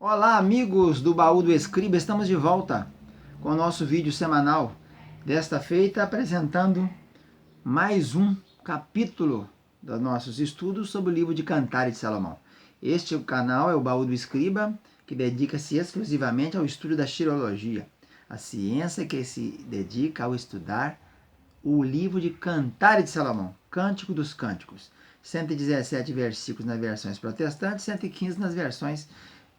Olá, amigos do Baú do Escriba, estamos de volta com o nosso vídeo semanal. Desta feita, apresentando mais um capítulo dos nossos estudos sobre o livro de Cantares de Salomão. Este canal é o Baú do Escriba, que dedica-se exclusivamente ao estudo da xilologia, a ciência que se dedica ao estudar o livro de Cantares de Salomão, Cântico dos Cânticos. 117 versículos nas versões protestantes, 115 nas versões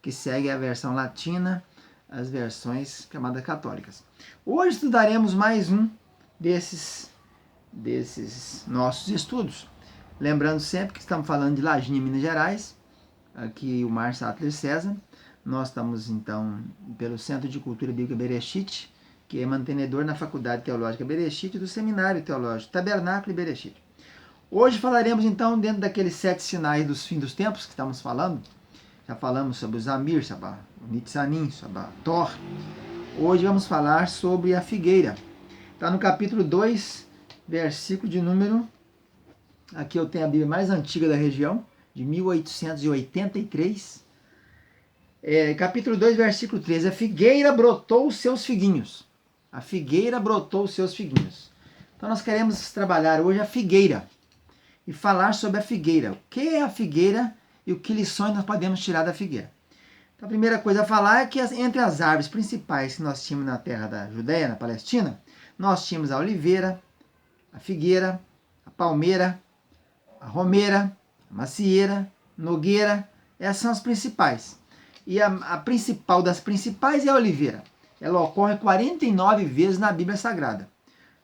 que seguem a versão latina, as versões chamadas católicas. Hoje estudaremos mais um desses nossos estudos. Lembrando sempre que estamos falando de Lajinha, Minas Gerais, aqui o Mar Sattler César. Nós estamos, então, pelo Centro de Cultura Bíblica Bereshit, que é mantenedor na Faculdade Teológica Bereshit e do Seminário Teológico Tabernáculo e Bereshit. Hoje falaremos, então, dentro daqueles 7 sinais dos fins dos tempos que estamos falando. Já falamos sobre o Zamir, sobre o Nitzanim, sobre a Tor. Hoje vamos falar sobre a figueira. Está no capítulo 2, versículo de número... Aqui eu tenho a Bíblia mais antiga da região, de 1883. Capítulo 2, versículo 13. A figueira brotou os seus figuinhos. A figueira brotou os seus figuinhos. Então nós queremos trabalhar hoje a figueira e falar sobre a figueira. O que é a figueira e o que lições nós podemos tirar da figueira? Então, a primeira coisa a falar é que entre as árvores principais que nós tínhamos na terra da Judéia, na Palestina, nós tínhamos a oliveira, a figueira, a palmeira, a romeira, a macieira, nogueira. Essas são as principais. E a principal das principais é a oliveira. Ela ocorre 49 vezes na Bíblia Sagrada.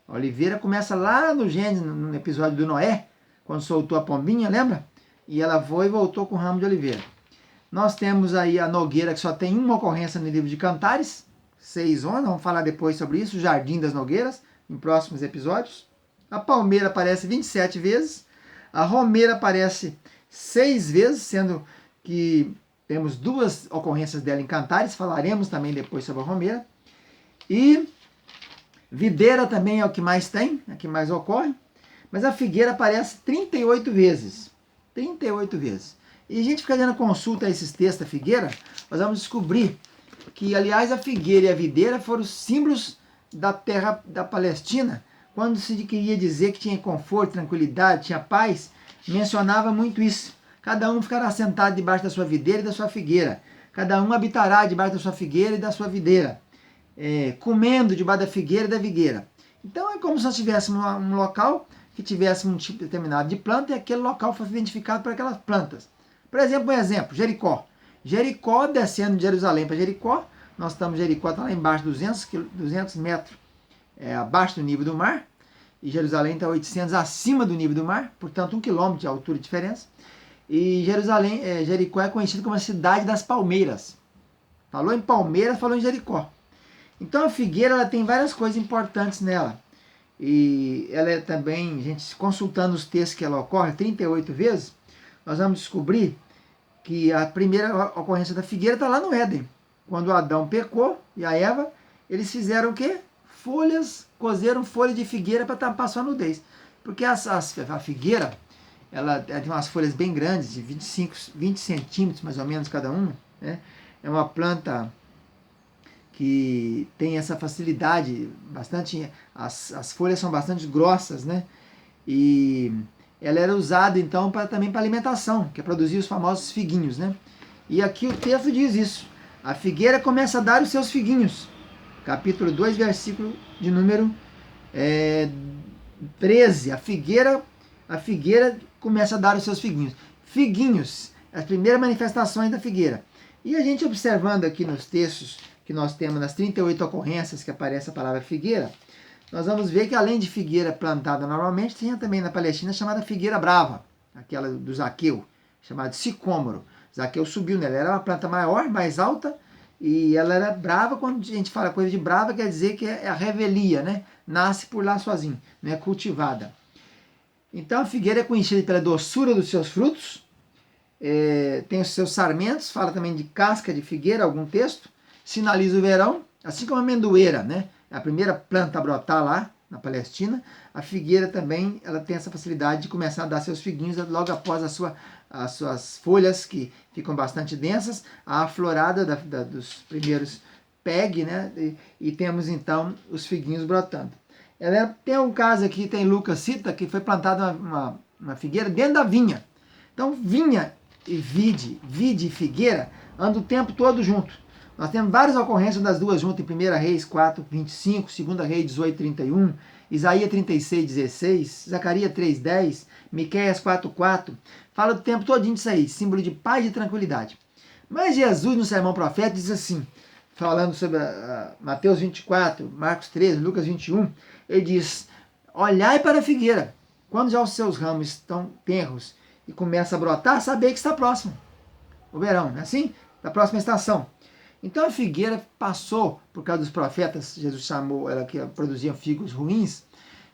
A oliveira começa lá no Gênesis, no episódio do Noé, quando soltou a pombinha, lembra? E ela foi e voltou com o ramo de oliveira. Nós temos aí a nogueira, que só tem uma ocorrência no livro de Cantares, 6:11, vamos falar depois sobre isso, o Jardim das Nogueiras, em próximos episódios. A palmeira aparece 27 vezes, a romeira aparece 6 vezes, sendo que temos 2 ocorrências dela em Cantares, falaremos também depois sobre a romeira. E videira também é o que mais tem, é o que mais ocorre. Mas a figueira aparece 38 vezes. 38 vezes. E a gente fica dando consulta a esses textos da figueira, nós vamos descobrir que, aliás, a figueira e a videira foram símbolos da terra da Palestina. Quando se queria dizer que tinha conforto, tranquilidade, tinha paz, mencionava muito isso. Cada um ficará sentado debaixo da sua videira e da sua figueira. Cada um habitará debaixo da sua figueira e da sua videira. Comendo debaixo da figueira e da vigueira. Então é como se nós tivéssemos um local que tivesse um tipo determinado de planta e aquele local fosse identificado por aquelas plantas. Por exemplo, Jericó. Jericó, descendo de Jerusalém para Jericó, nós estamos, Jericó está lá embaixo, 200 metros abaixo do nível do mar, e Jerusalém está 800 acima do nível do mar, portanto 1 quilômetro de altura de diferença. E Jericó é conhecido como a cidade das palmeiras. Falou em palmeiras, falou em Jericó. Então a figueira ela tem várias coisas importantes nela. E ela é também, a gente consultando os textos que ela ocorre 38 vezes, nós vamos descobrir que a primeira ocorrência da figueira está lá no Éden. Quando Adão pecou e a Eva, eles fizeram o quê? Cozeram folha de figueira para tapar sua nudez. Porque a figueira, ela tem umas folhas bem grandes, de 20 centímetros mais ou menos cada uma. Né? É uma planta que tem essa facilidade, as folhas são bastante grossas, né? E ela era usada então também para alimentação, que é produzir os famosos figuinhos, né? E aqui o texto diz isso. A figueira começa a dar os seus figuinhos. Capítulo 2, versículo de número 13. A figueira começa a dar os seus figuinhos. Figuinhos, as primeiras manifestações da figueira. E a gente observando aqui nos textos que nós temos, nas 38 ocorrências que aparece a palavra figueira, nós vamos ver que além de figueira plantada normalmente, tinha também na Palestina chamada figueira brava, aquela do Zaqueu, chamada de sicômoro. Zaqueu subiu nela, era uma planta maior, mais alta, e ela era brava. Quando a gente fala coisa de brava, quer dizer que é a revelia, né? Nasce por lá sozinho, não é cultivada. Então a figueira é conhecida pela doçura dos seus frutos, tem os seus sarmentos, fala também de casca de figueira, algum texto, sinaliza o verão, assim como a amendoeira, né? É a primeira planta a brotar lá na Palestina. A figueira também ela tem essa facilidade de começar a dar seus figuinhos logo após a sua as suas folhas que ficam bastante densas, a aflorada dos primeiros PEG, né? E temos então os figuinhos brotando. Tem um caso aqui, tem Lucas cita, que foi plantada uma figueira dentro da vinha. Então, vinha e vide e figueira andam o tempo todo junto. Nós temos várias ocorrências das duas juntas, em 1 Reis 4, 25, 2 Reis 18, 31, Isaías 36, 16, Zacarias 3, 10, Miqueias 4, 4. Fala o tempo todinho disso aí, símbolo de paz e tranquilidade. Mas Jesus, no sermão profético, diz assim, falando sobre Mateus 24, Marcos 13, Lucas 21, ele diz, olhai para a figueira, quando já os seus ramos estão tenros e começa a brotar, saber que está próximo. O verão, não é assim? Da próxima estação. Então a figueira passou, por causa dos profetas, Jesus chamou ela que produziam figos ruins,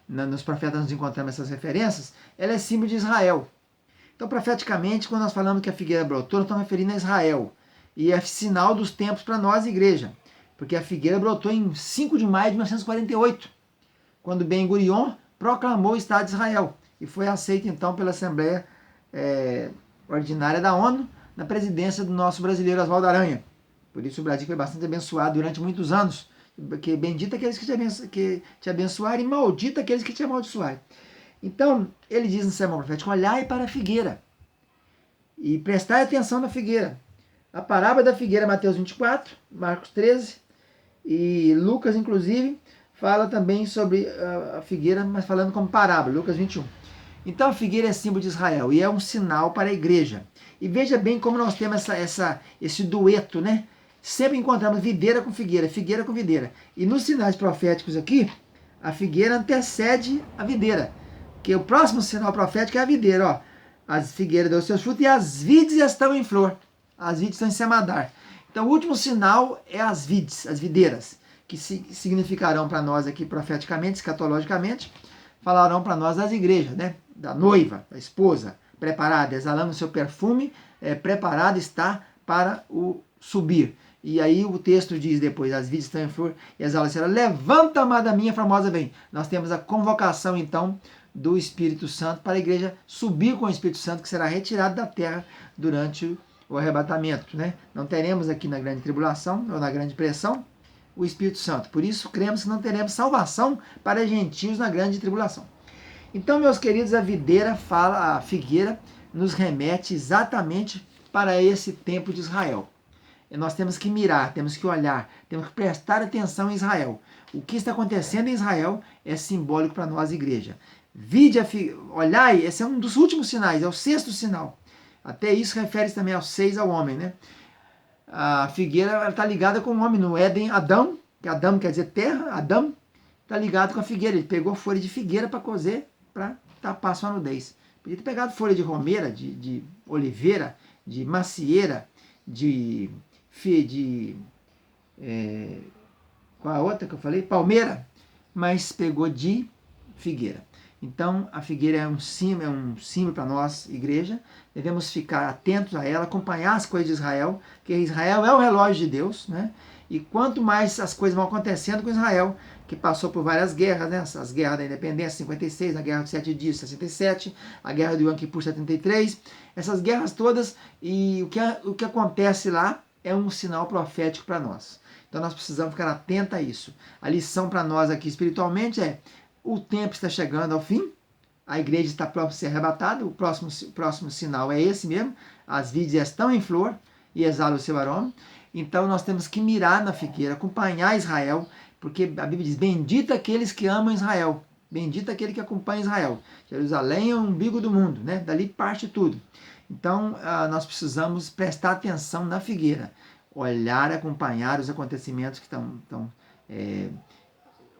nos profetas nós encontramos essas referências, ela é símbolo de Israel. Então, profeticamente, quando nós falamos que a figueira brotou, nós estamos referindo a Israel. E é sinal dos tempos para nós, igreja. Porque a figueira brotou em 5 de maio de 1948, quando Ben Gurion proclamou o Estado de Israel. E foi aceito, então, pela Assembleia Ordinária da ONU, na presidência do nosso brasileiro Oswaldo Aranha. Por isso o Brasil foi bastante abençoado durante muitos anos. Porque bendito aqueles que te abençoarem e maldito aqueles que te amaldiçoarem. Então, ele diz no sermão profético, olhai para a figueira e prestai atenção na figueira. A parábola da figueira, Mateus 24, Marcos 13 e Lucas, inclusive, fala também sobre a figueira, mas falando como parábola, Lucas 21. Então, a figueira é símbolo de Israel e é um sinal para a igreja. E veja bem como nós temos esse dueto, né? Sempre encontramos videira com figueira, figueira com videira. E nos sinais proféticos aqui, a figueira antecede a videira. Que o próximo sinal profético é a videira, ó. As figueiras dão seus frutos e as vides estão em flor. As vides estão em semadar. Então, o último sinal é as vides, as videiras, que significarão para nós aqui profeticamente, escatologicamente, falarão para nós das igrejas, né? Da noiva, da esposa, preparada, exalando o seu perfume, preparada está para o subir. E aí o texto diz depois, as vides estão em flor e exala será, levanta, amada minha, formosa vem. Nós temos a convocação, então, do Espírito Santo para a igreja subir com o Espírito Santo, que será retirado da terra durante o arrebatamento, né? Não teremos aqui na grande tribulação, ou na grande pressão, o Espírito Santo. Por isso, cremos que não teremos salvação para gentios na grande tribulação. Então, meus queridos, a figueira nos remete exatamente para esse tempo de Israel. E nós temos que mirar, temos que olhar, temos que prestar atenção em Israel. O que está acontecendo em Israel é simbólico para nós, igreja. Olhai, esse é um dos últimos sinais, é o 6º sinal. Até isso refere-se também aos 6 ao homem, né? A figueira está ligada com o homem no Éden, Adão, que Adão quer dizer terra, Adão está ligado com a figueira. Ele pegou folha de figueira para cozer, para tapar sua nudez. Podia ter pegado folha de romeira, de oliveira, de macieira, qual a outra que eu falei? Palmeira, mas pegou de figueira. Então, a figueira é um símbolo para nós, igreja. Devemos ficar atentos a ela, acompanhar as coisas de Israel, porque Israel é o relógio de Deus, né? E quanto mais as coisas vão acontecendo com Israel, que passou por várias guerras, né? As guerras da independência, 56, a guerra dos 7 dias, 67, a guerra do Yom Kippur, 73, essas guerras todas, e o que acontece lá é um sinal profético para nós. Então nós precisamos ficar atentos a isso. A lição para nós aqui espiritualmente é: o tempo está chegando ao fim, a igreja está próxima a ser arrebatada, o próximo sinal é esse mesmo, as vides estão em flor e exalam o seu aroma. Então nós temos que mirar na figueira, acompanhar Israel, porque a Bíblia diz, bendito aqueles que amam Israel, bendito aquele que acompanha Israel. Jerusalém é o umbigo do mundo, né? Dali parte tudo. Então nós precisamos prestar atenção na figueira, olhar, acompanhar os acontecimentos que estão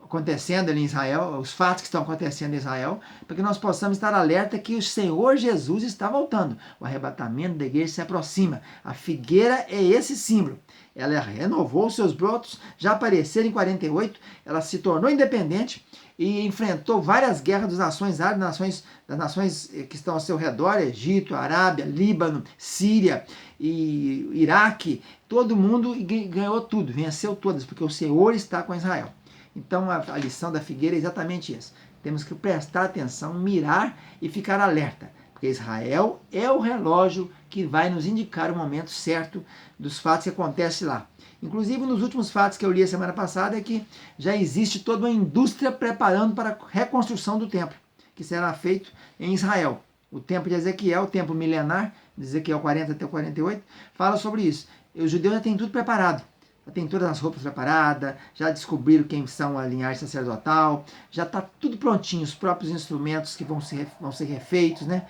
acontecendo ali em Israel, os fatos que estão acontecendo em Israel, para que nós possamos estar alerta que o Senhor Jesus está voltando. O arrebatamento da igreja se aproxima. A figueira é esse símbolo. Ela renovou seus brotos, já apareceram em 48, ela se tornou independente e enfrentou várias guerras das nações árabes, das nações que estão ao seu redor, Egito, Arábia, Líbano, Síria e Iraque. Todo mundo ganhou tudo, venceu todas, porque o Senhor está com Israel. Então a lição da figueira é exatamente isso. Temos que prestar atenção, mirar e ficar alerta. Porque Israel é o relógio que vai nos indicar o momento certo dos fatos que acontecem lá. Inclusive, nos últimos fatos que eu li a semana passada é que já existe toda uma indústria preparando para a reconstrução do templo, que será feito em Israel. O templo de Ezequiel, o templo milenar, de Ezequiel 40 até 48, fala sobre isso. E os judeus já têm tudo preparado. Já tem todas as roupas preparadas, já descobriram quem são a linhagem sacerdotal, já está tudo prontinho, os próprios instrumentos que vão ser refeitos, né?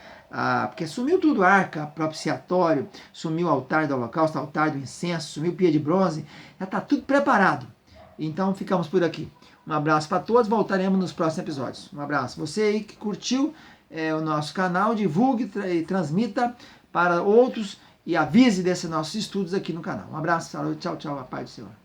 Porque sumiu tudo, a arca, propiciatório, sumiu o altar do holocausto, o altar do incenso, sumiu o pia de bronze, já está tudo preparado. Então ficamos por aqui. Um abraço para todos, voltaremos nos próximos episódios. Um abraço. Você aí que curtiu o nosso canal, divulgue e transmita para outros e avise desses nossos estudos aqui no canal. Um abraço, tchau, tchau, a paz do Senhor.